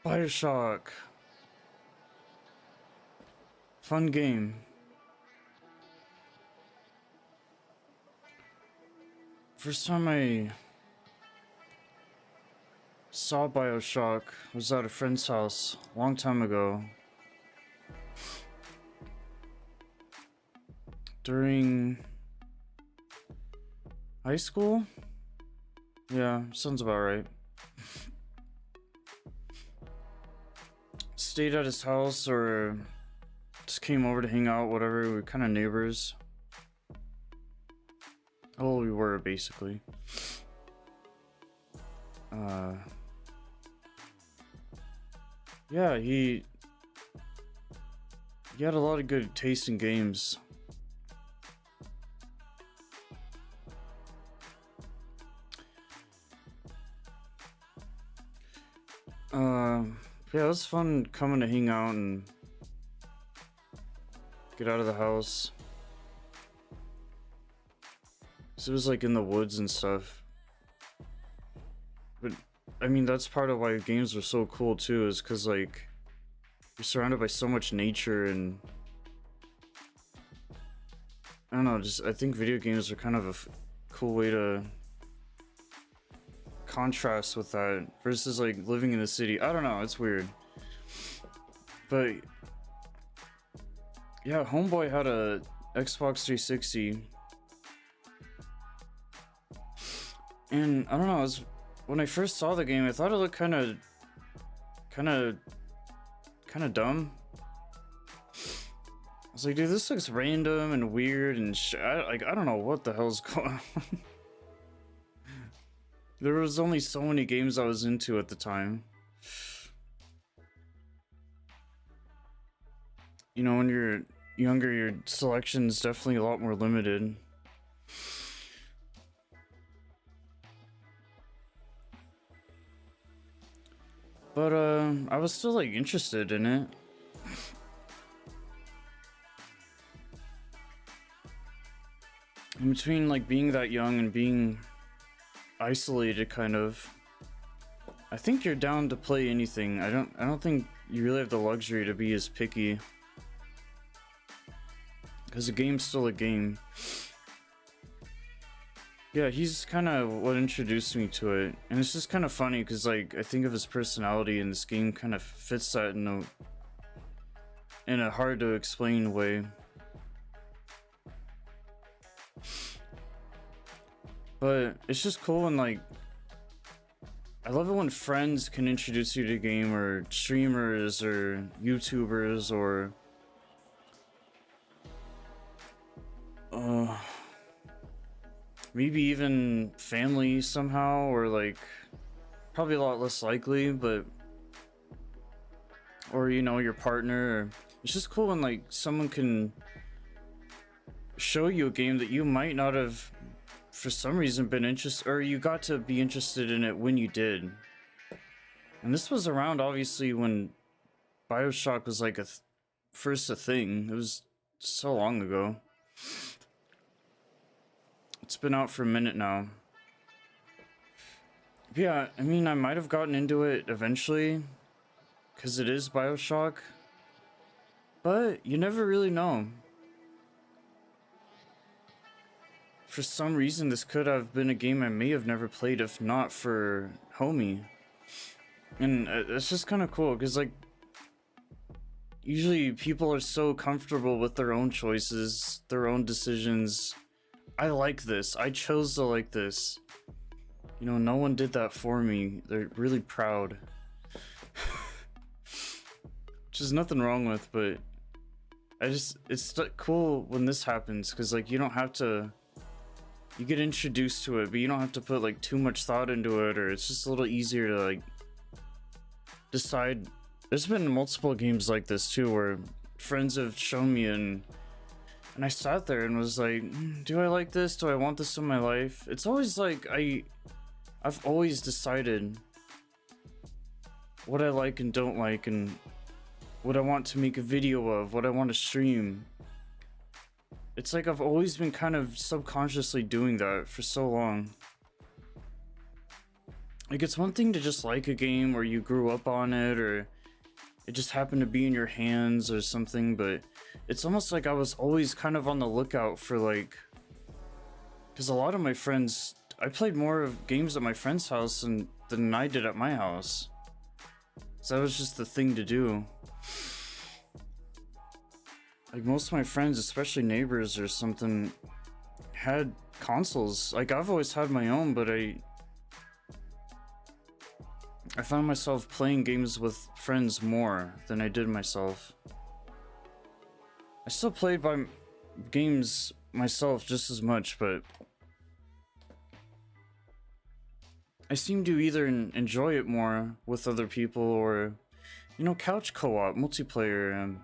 Bioshock. Fun game. First time I saw Bioshock was at a friend's house a long time ago. During high school? Yeah, sounds about right. Stayed at his house or just came over to hang out, whatever. We were kind of neighbors. Oh, we were basically. Yeah, he had a lot of good taste in games. Yeah, it was fun coming to hang out and get out of the house. So it was like in the woods and stuff. But I mean, that's part of why games were so cool too, is because like you're surrounded by so much nature, and I don't know, just I think video games are kind of a cool way to contrast with that versus like living in the city. I don't know, it's weird. But yeah, homeboy had a Xbox 360, and I don't know, when I first saw the game, I thought it looked kind of dumb. I was like, dude, this looks random and weird and I don't know what the hell's going on. There was only so many games I was into at the time. You know, when you're younger, your selection's definitely a lot more limited. But I was still like interested in it. In between like being that young and being isolated, kind of, I think you're down to play anything. I don't think you really have the luxury to be as picky, because a game's still a game. Yeah, he's kind of what introduced me to it, and it's just kind of funny because like I think of his personality, and this game kind of fits that in a hard to explain way. But it's just cool, and like I love it when friends can introduce you to a game, or streamers or YouTubers, or maybe even family somehow, or like probably a lot less likely, but or you know, your partner. It's just cool when like someone can show you a game that you might not have for some reason been interested, or you got to be interested in it when you did. And this was around obviously when Bioshock was like first a thing. It was so long ago. It's been out for a minute now. Yeah, I mean, I might have gotten into it eventually because it is Bioshock, but you never really know. For some reason, this could have been a game I may have never played if not for homie. And it's just kind of cool because like usually people are so comfortable with their own choices, their own decisions. I like this. I chose to like this. You know, no one did that for me. They're really proud. Which is nothing wrong with, but it's cool when this happens because like you don't have to, you get introduced to it, but you don't have to put like too much thought into it, or it's just a little easier to like decide. There's been multiple games like this too where friends have shown me, and I sat there and was like, do I like this? Do I want this in my life? It's always like I've always decided what I like and don't like, and what I want to make a video of, what I want to stream. It's like I've always been kind of subconsciously doing that for so long. Like, it's one thing to just like a game or you grew up on it or it just happened to be in your hands or something, but it's almost like I was always kind of on the lookout for, like, because a lot of my friends, I played more of games at my friend's house than I did at my house. So that was just the thing to do. Like, most of my friends, especially neighbors or something, had consoles. Like, I've always had my own, but I found myself playing games with friends more than I did myself. I still played by games myself just as much, but I seem to either enjoy it more with other people or, you know, couch co-op, multiplayer, and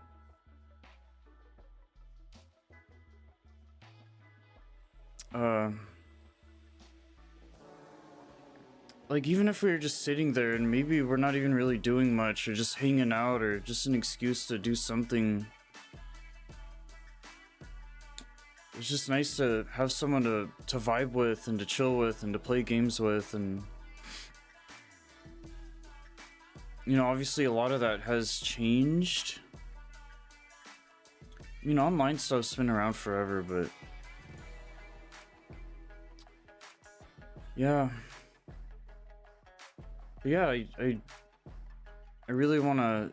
like, even if we were just sitting there and maybe we're not even really doing much or just hanging out or just an excuse to do something, it's just nice to have someone to vibe with and to chill with and to play games with. And, you know, obviously a lot of that has changed. I mean, online stuff's been around forever, but yeah. But yeah, I really want to.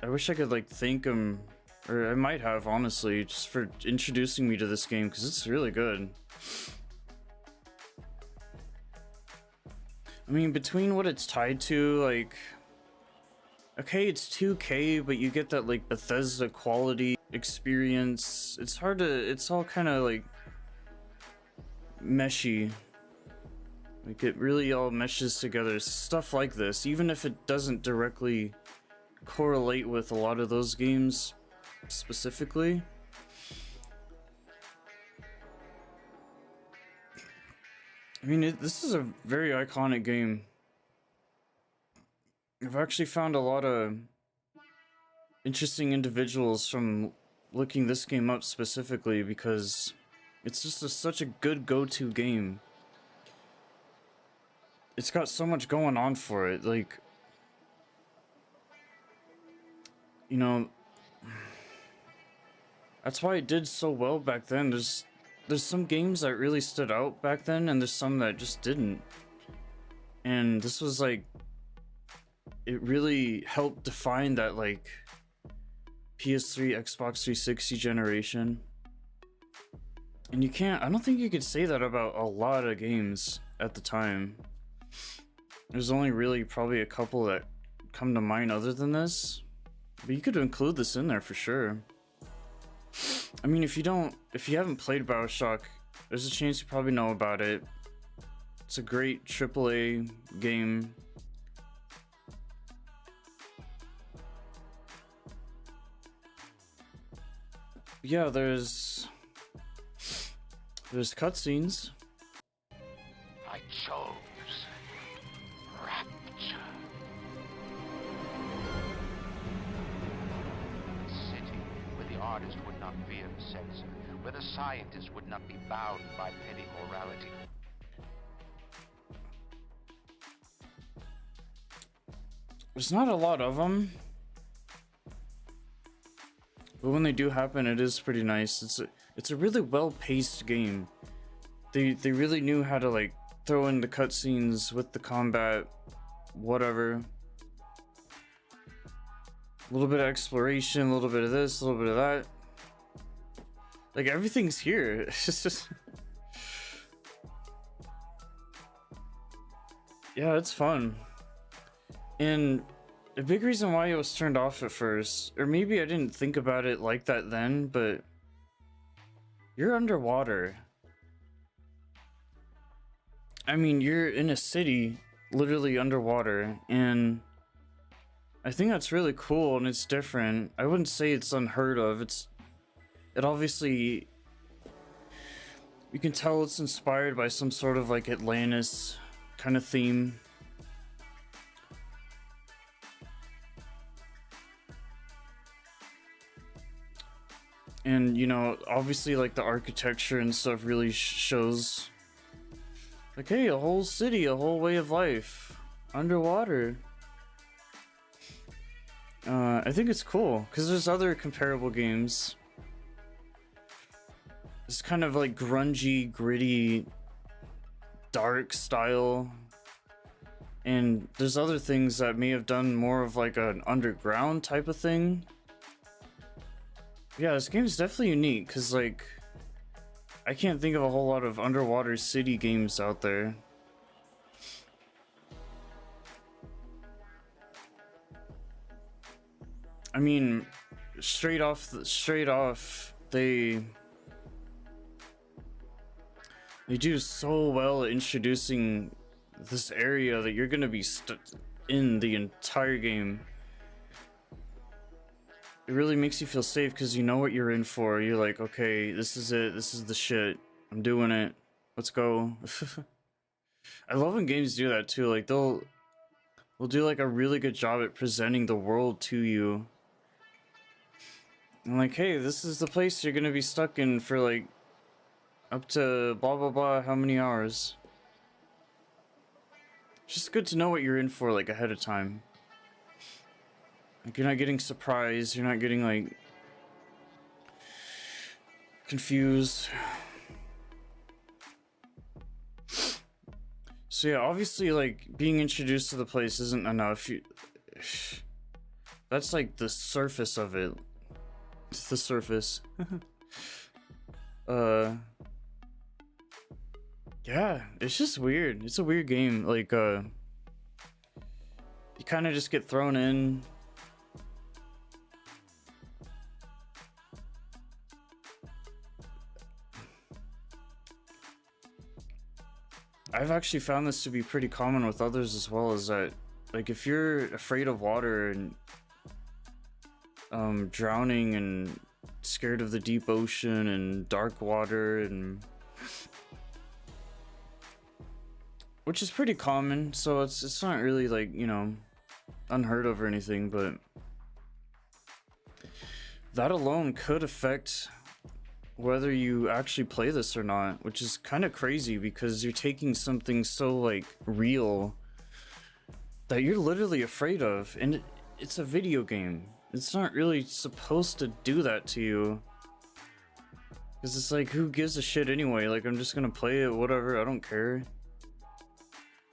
I wish I could, like, thank him, or I might have, honestly, just for introducing me to this game, because it's really good. I mean, between what it's tied to, like, okay, it's 2K, but you get that, like, Bethesda quality experience. It's hard to. It's all kind of, like, meshy. Like, it really all meshes together. Stuff like this, even if it doesn't directly correlate with a lot of those games specifically. I mean, this is a very iconic game. I've actually found a lot of interesting individuals from looking this game up specifically because it's just such a good go-to game. It's got so much going on for it, like, you know, that's why it did so well back then. There's some games that really stood out back then, and there's some that just didn't. And this was like, it really helped define that, like, PS3, Xbox 360 generation. And I don't think you could say that about a lot of games at the time. There's only really probably a couple that come to mind other than this, but you could include this in there for sure. I mean, if you haven't played Bioshock, there's a chance you probably know about it. It's a great AAA game. Yeah, there's cutscenes. I chose rapture. A city where the artist would not fear the censor, where the scientist would not be bound by petty morality. There's not a lot of them, but when they do happen, it is pretty nice. It's a really well-paced game. They really knew how to, like, throw in the cutscenes with the combat, whatever. A little bit of exploration, a little bit of this, a little bit of that. Like, everything's here. It's just yeah, it's fun. And a big reason why it was turned off at first, or maybe I didn't think about it like that then, but you're underwater. I mean, you're in a city literally underwater, and I think that's really cool and it's different. I wouldn't say it's unheard of. It obviously, you can tell it's inspired by some sort of, like, Atlantis kind of theme. And, you know, obviously, like, the architecture and stuff really shows, like, hey, a whole city, a whole way of life. underwater. I think it's cool because there's other comparable games. It's kind of like grungy, gritty, dark style. And there's other things that may have done more of like an underground type of thing. Yeah, this game is definitely unique because like I can't think of a whole lot of underwater city games out there. I mean, straight off, they do so well at introducing this area that you're gonna be stuck in the entire game. It really makes you feel safe because you know what you're in for. You're like, okay, this is it. This is the shit. I'm doing it. Let's go. I love when games do that too. Like they'll do like a really good job at presenting the world to you. I'm like, hey, this is the place you're gonna be stuck in for like up to blah blah blah how many hours. It's just good to know what you're in for like ahead of time. Like you're not getting surprised, you're not getting like confused. So yeah, obviously like being introduced to the place isn't enough. That's like the surface of it. It's the surface. Yeah, it's just weird. It's a weird game. Like you kind of just get thrown in. I've actually found this to be pretty common with others as well, is that like if you're afraid of water and drowning and scared of the deep ocean and dark water, and which is pretty common, so it's not really like, you know, unheard of or anything, but that alone could affect whether you actually play this or not, which is kind of crazy because you're taking something so like real that you're literally afraid of, and it's a video game. It's not really supposed to do that to you, because it's like, who gives a shit anyway? Like, I'm just gonna play it, whatever, I don't care.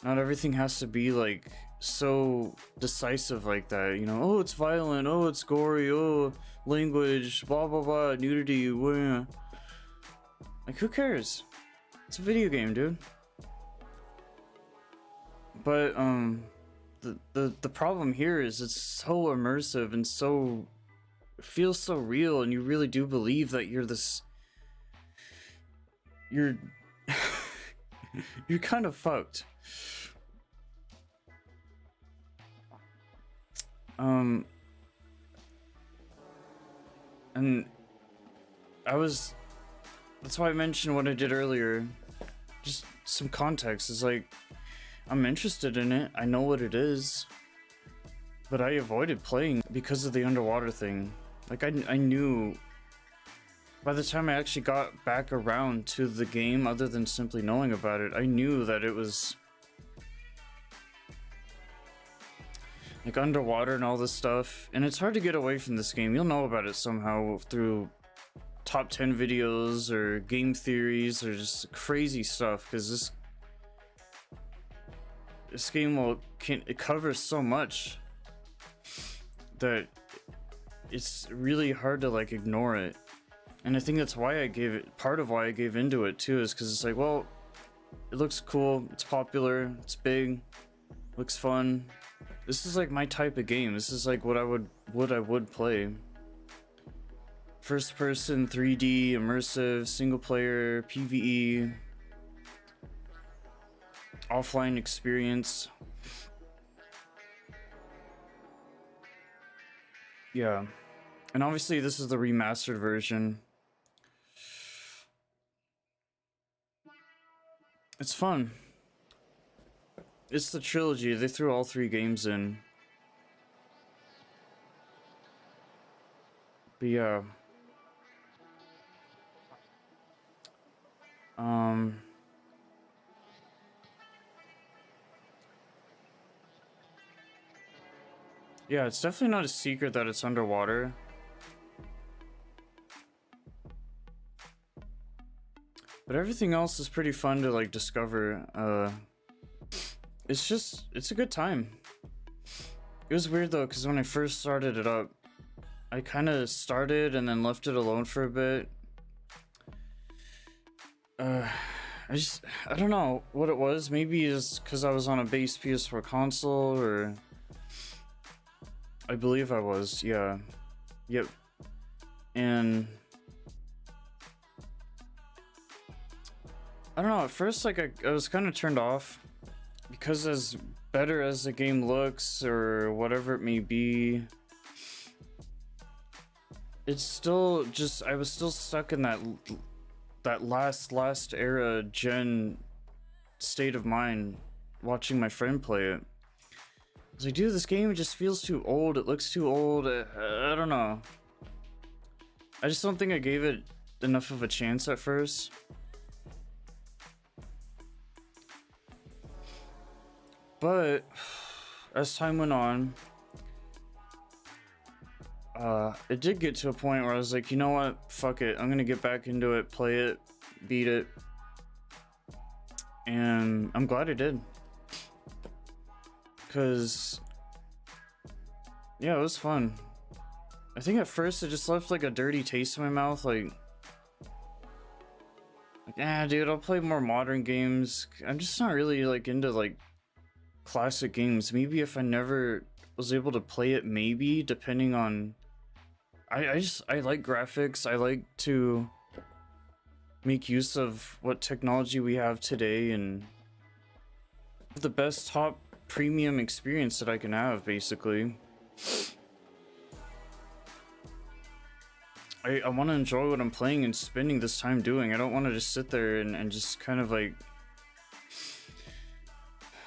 Not everything has to be like so decisive like that, you know. Oh, it's violent, oh, it's gory, oh, language, blah blah blah, nudity, blah. Like, who cares? It's a video game, dude. But the problem here is it's so immersive and so, it feels so real, and you really do believe that you're this, you're you're kind of fucked. And that's why I mentioned what I did earlier. Just some context is like, I'm interested in it, I know what it is, but I avoided playing because of the underwater thing. Like I knew by the time I actually got back around to the game, other than simply knowing about it, I knew that it was like underwater and all this stuff, and it's hard to get away from this game. You'll know about it somehow through top 10 videos or game theories or just crazy stuff, because this game it covers so much that it's really hard to like ignore it. And I think that's why part of why I gave into it too, is because it's like, well, it looks cool, it's popular, it's big, looks fun. This is like my type of game. This is like what I would play. First person, 3D, immersive, single player, PvE, offline experience. Yeah. And obviously this is the remastered version. It's fun. It's the trilogy. They threw all 3 games in. But yeah. Yeah, it's definitely not a secret that it's underwater. But everything else is pretty fun to like discover. It's a good time. It was weird though, because when I first started it up, I kind of started and then left it alone for a bit. I don't know what it was. Maybe it's because I was on a base PS4 console, or I believe I was. Yeah, yep. And I don't know. At first, like I was kind of turned off because as better as the game looks or whatever it may be, it's still just I was still stuck in that last era gen state of mind watching my friend play it. I was like, dude, this game just feels too old. It looks too old. I don't know. I just don't think I gave it enough of a chance at first. But as time went on, it did get to a point where I was like, you know what? Fuck it. I'm gonna get back into it, play it, beat it. And I'm glad I did. Because, yeah, it was fun. I think at first it just left like a dirty taste in my mouth. Like, dude, I'll play more modern games. I'm just not really like into like classic games. Maybe if I never was able to play it, maybe, depending on I like graphics. I like to make use of what technology we have today and the best top premium experience that I can have, basically. I want to enjoy what I'm playing and spending this time doing. I don't want to just sit there and just kind of like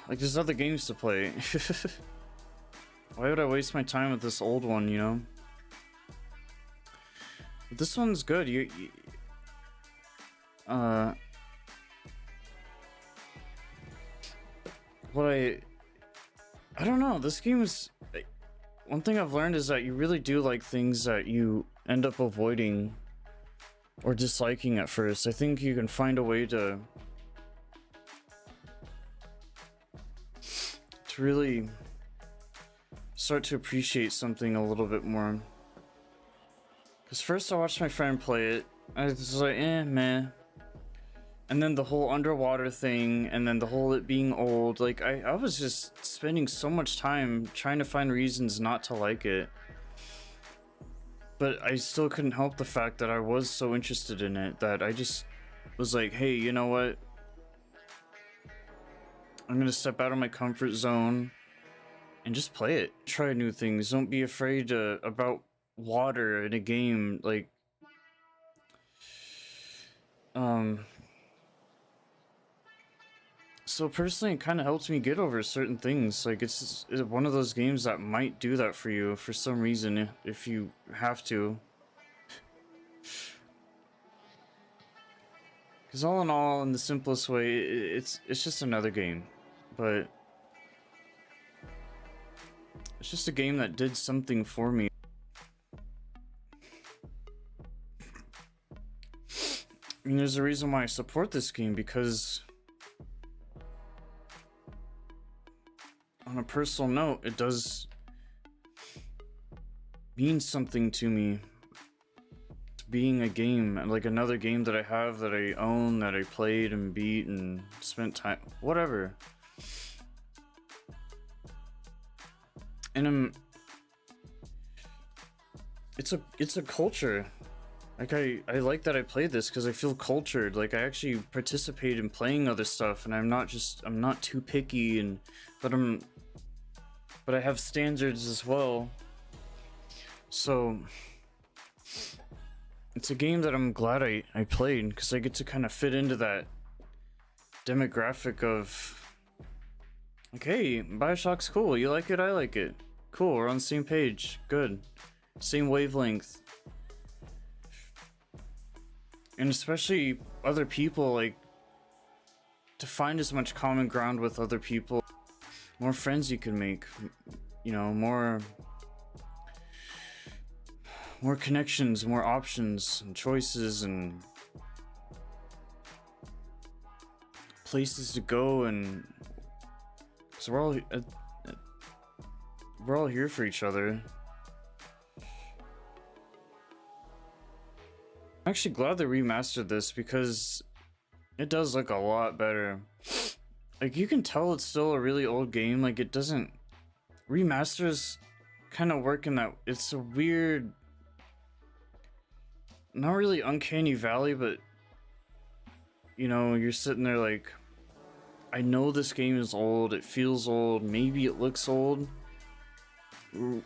there's other games to play. Why would I waste my time with this old one, you know? But this one's good. What I don't know. This game is one thing I've learned is that you really do like things that you end up avoiding or disliking at first. I think you can find a way to really start to appreciate something a little bit more. Because first I watched my friend play it, I was like, meh. And then the whole underwater thing, and then the whole it being old, like I was just spending so much time trying to find reasons not to like it. But I still couldn't help the fact that I was so interested in it that I just was like, hey, you know what? I'm gonna step out of my comfort zone and just play it. Try new things. Don't be afraid about water in a game. Like, so personally, it kind of helps me get over certain things. Like, it's one of those games that might do that for you for some reason if you have to. Because all in all, in the simplest way, it's just another game, but it's just a game that did something for me. I mean, there's a reason why I support this game, because on a personal note, it does mean something to me. Being a game, like another game that I have, that I own, that I played and beat and spent time, whatever. And it's a culture. Like I like that I played this because I feel cultured. Like I actually participate in playing other stuff, and I'm not too picky, and but I have standards as well. So it's a game that I'm glad I played, because I get to kind of fit into that demographic of, like, hey, Bioshock's cool. You like it? I like it. Cool. We're on the same page. Good. Same wavelength. And especially other people, like, to find as much common ground with other people, more friends you can make, you know, more more connections, more options and choices and places to go, and so we're all here for each other. I'm actually glad they remastered this because it does look a lot better. Like, you can tell it's still a really old game. Like, it doesn't... Remasters kind of work in that... It's a weird... Not really uncanny valley, but... You know, you're sitting there like... I know this game is old, it feels old, maybe it looks old.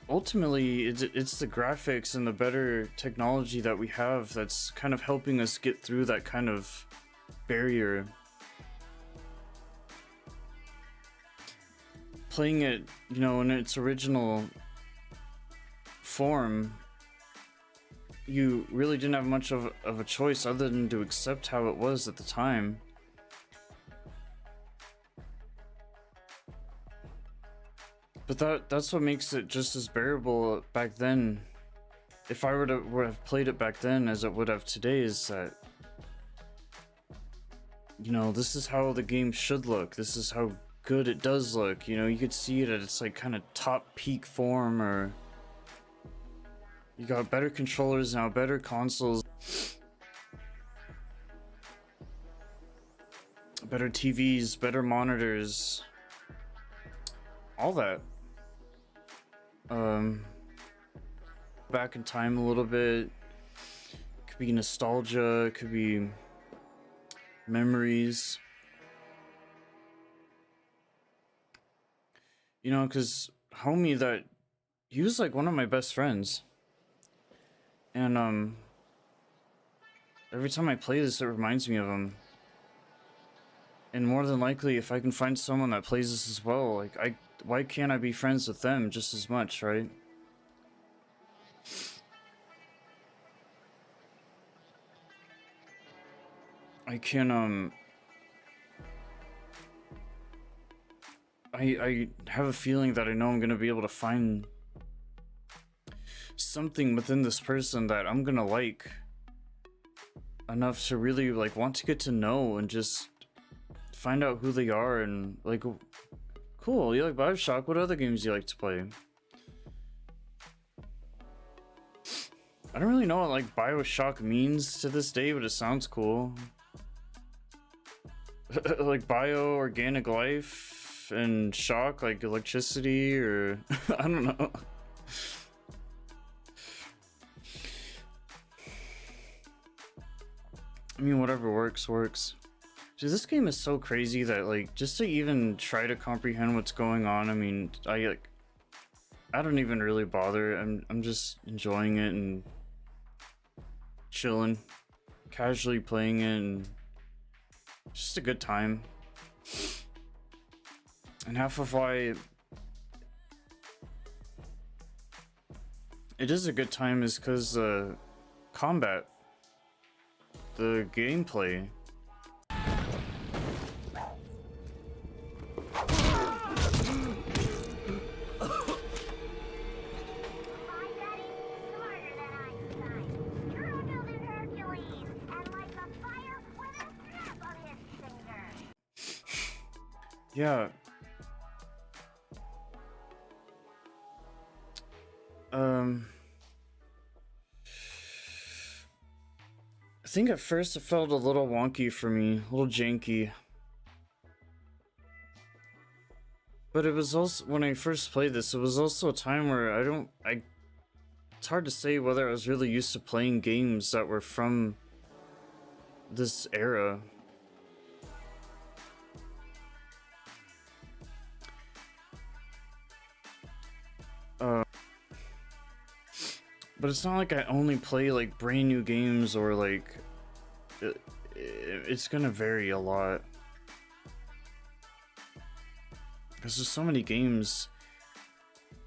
Ultimately, it's the graphics and the better technology that we have that's kind of helping us get through that kind of barrier. Playing it, you know, in its original form, you really didn't have much of a choice other than to accept how it was at the time. But that's what makes it just as bearable back then. If I would have played it back then as it would have today, is that, you know, this is how the game should look. This is how good it does look. You know, you could see it at its like kind of top peak form, or you got better controllers now, better consoles, better TVs, better monitors, all that. Back in time a little bit. Could be nostalgia, it could be memories. You know, because homie, that he was like one of my best friends. And every time I play this, it reminds me of him. And more than likely, if I can find someone that plays this as well, like, why can't I be friends with them just as much, right? I can, I have a feeling that I know I'm gonna be able to find something within this person that I'm gonna like enough to really, like, want to get to know and just find out who they are. And like, cool, you like Bioshock, what other games do you like to play? I don't really know what like Bioshock means to this day, but it sounds cool. Like bio, organic life, and shock, like electricity, or I don't know. I mean, whatever works. Dude, this game is so crazy that, like, just to even try to comprehend what's going on, I mean, I don't even really bother. I'm just enjoying it and chilling, casually playing it, and just a good time. And half of why it is a good time is because the combat, the gameplay. Yeah. I think at first it felt a little wonky for me, a little janky. But it was also, when I first played this, it was also a time where it's hard to say whether I was really used to playing games that were from this era. But it's not like I only play like brand new games, or like it's gonna vary a lot. Because there's so many games.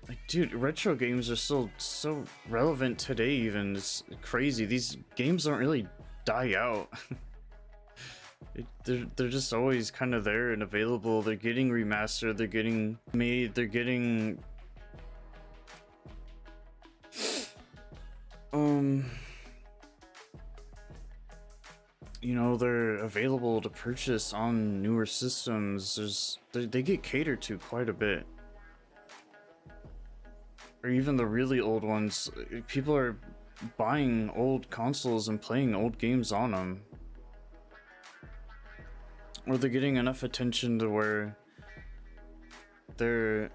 Like, dude, retro games are still so relevant today even. It's crazy. These games don't really die out. They're just always kind of there and available. They're getting remastered, they're getting made, they're getting... Um, you know, they're available to purchase on newer systems. They get catered to quite a bit. Or even the really old ones. People are buying old consoles and playing old games on them. Or they're getting enough attention to where they're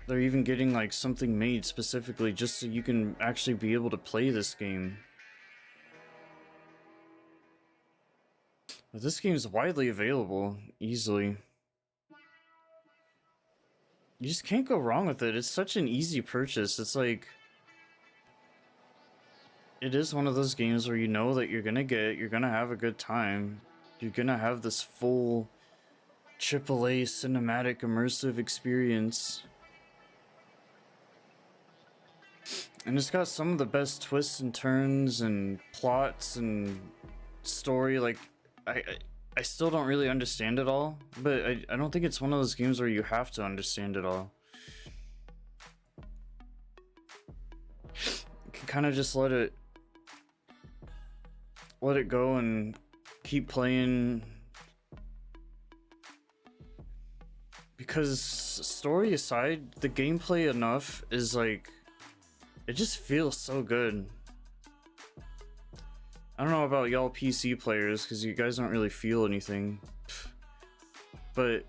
even getting like something made specifically just so you can actually be able to play this game. But this game's widely available easily. You just can't go wrong with it. It's such an easy purchase. It's like, it is one of those games where you know that you're gonna have a good time. You're gonna have this full AAA cinematic immersive experience. And it's got some of the best twists and turns and plots and story. Like, I still don't really understand it all, but I don't think it's one of those games where you have to understand it all. You can kind of just let it go and keep playing, because story aside, the gameplay enough is like, it just feels so good. I don't know about y'all PC players, because you guys don't really feel anything. But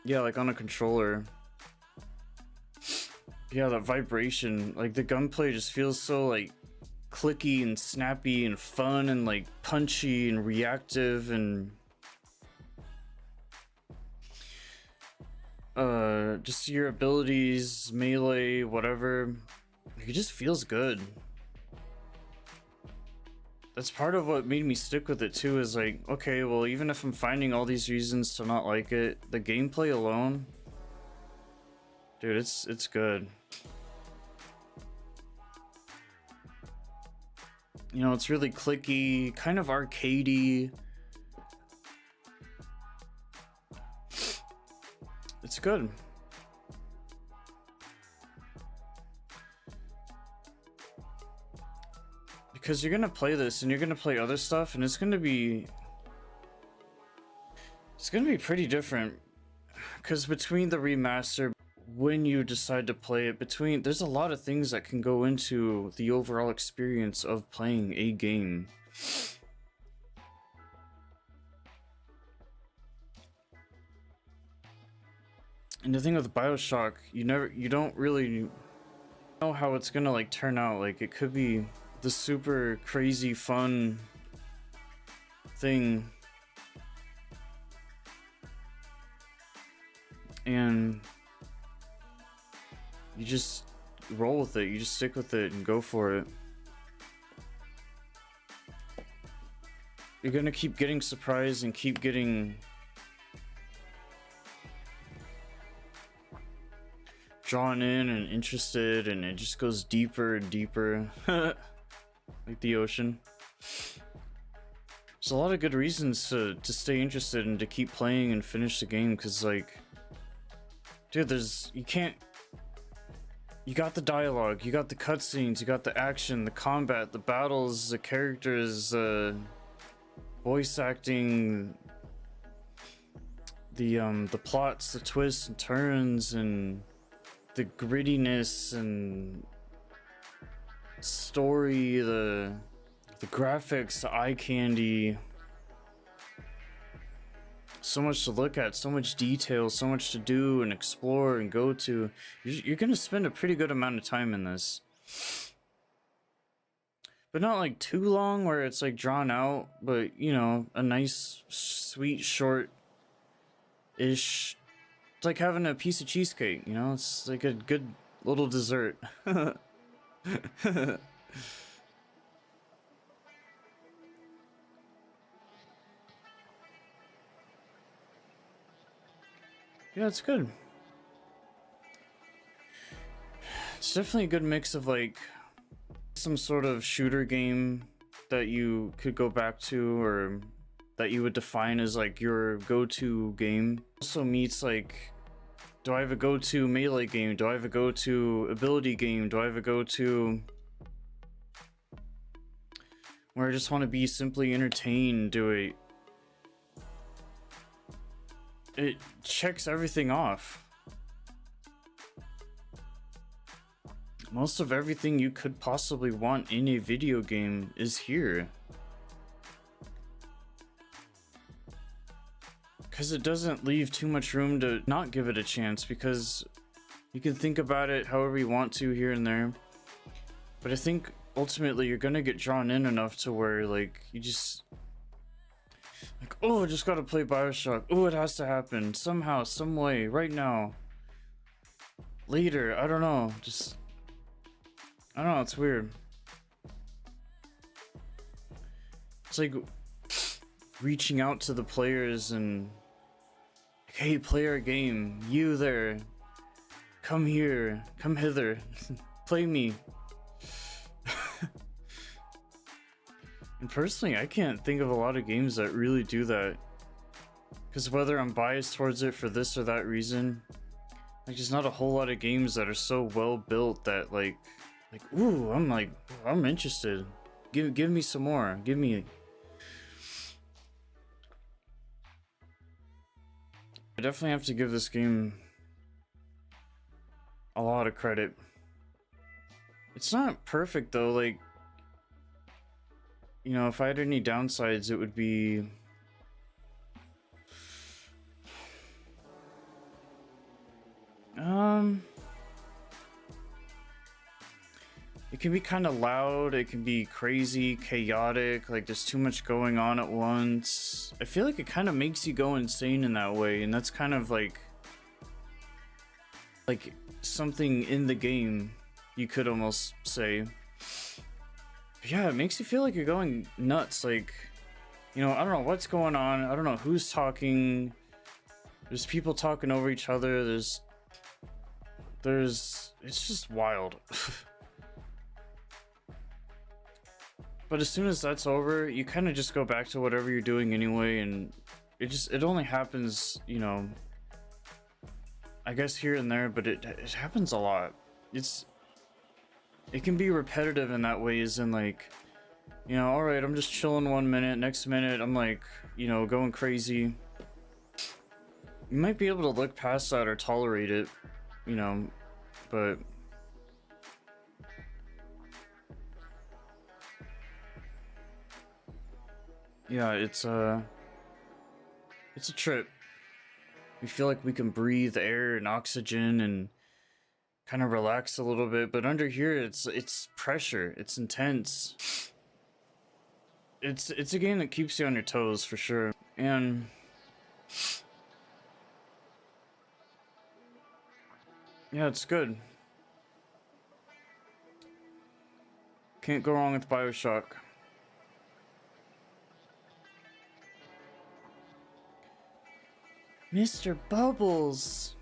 yeah, like on a controller, yeah, that vibration, like the gunplay just feels so like clicky and snappy and fun and like punchy and reactive, and just your abilities, melee, whatever, it just feels good. That's part of what made me stick with it too, is like, okay, well, even if I'm finding all these reasons to not like it, the gameplay alone, dude, it's good. You know, it's really clicky, kind of arcadey. It's good. Because you're gonna play this and you're gonna play other stuff, and it's gonna be pretty different. Because between the remaster, when you decide to play it, there's a lot of things that can go into the overall experience of playing a game. And the thing with Bioshock, you don't really know how it's gonna like turn out. Like, it could be the super crazy fun thing, and you just roll with it, you just stick with it and go for it. You're gonna keep getting surprised and keep getting drawn in and interested, and it just goes deeper and deeper. Like the ocean. There's a lot of good reasons to stay interested and to keep playing and finish the game, because like, dude, you got the dialogue, you got the cutscenes, you got the action, the combat, the battles, the characters, voice acting, the plots, the twists and turns, and the grittiness and story, the graphics, the eye candy. So much to look at, so much detail, so much to do and explore and go to. You're gonna spend a pretty good amount of time in this, but not like too long where it's like drawn out, but you know, a nice sweet short ish. It's like having a piece of cheesecake, you know, it's like a good little dessert. Yeah, it's good. It's definitely a good mix of like some sort of shooter game that you could go back to, or that you would define as like your go-to game. Also meets like Do I have a go-to melee game? Do I have a go-to ability game? Do I have a go-to where I just want to be simply entertained? It checks everything off. Most of everything you could possibly want in a video game is here. Because it doesn't leave too much room to not give it a chance, because you can think about it however you want to here and there. But I think ultimately you're gonna get drawn in enough to where, like, you just... like, oh, I just gotta play Bioshock. Oh, it has to happen. Somehow, some way, right now. Later, I don't know. Just... I don't know, it's weird. It's like reaching out to the players and... hey, play our game. You there. Come here. Come hither. Play me. And personally, I can't think of a lot of games that really do that. Because whether I'm biased towards it for this or that reason, like, there's not a whole lot of games that are so well built that ooh, I'm interested. Give me some more. Give me... I definitely have to give this game a lot of credit. It's not perfect though, like, you know, if I had any downsides, it would be... it can be kind of loud, it can be crazy, chaotic, like there's too much going on at once. I feel like it kind of makes you go insane in that way, and that's kind of like something in the game, you could almost say. But yeah, it makes you feel like you're going nuts, like, you know, I don't know what's going on, I don't know who's talking, there's people talking over each other, there's it's just wild. But as soon as that's over, you kind of just go back to whatever you're doing anyway, and it only happens, you know, I guess here and there, but it happens a lot. It can be repetitive in that way, as in, like, you know, all right, I'm just chilling 1 minute, next minute I'm like, you know, going crazy. You might be able to look past that or tolerate it, you know, but yeah, it's a trip. We feel like we can breathe air and oxygen and kind of relax a little bit, but under here it's pressure, it's intense. It's a game that keeps you on your toes for sure. And yeah, it's good. Can't go wrong with Bioshock. Mr. Bubbles.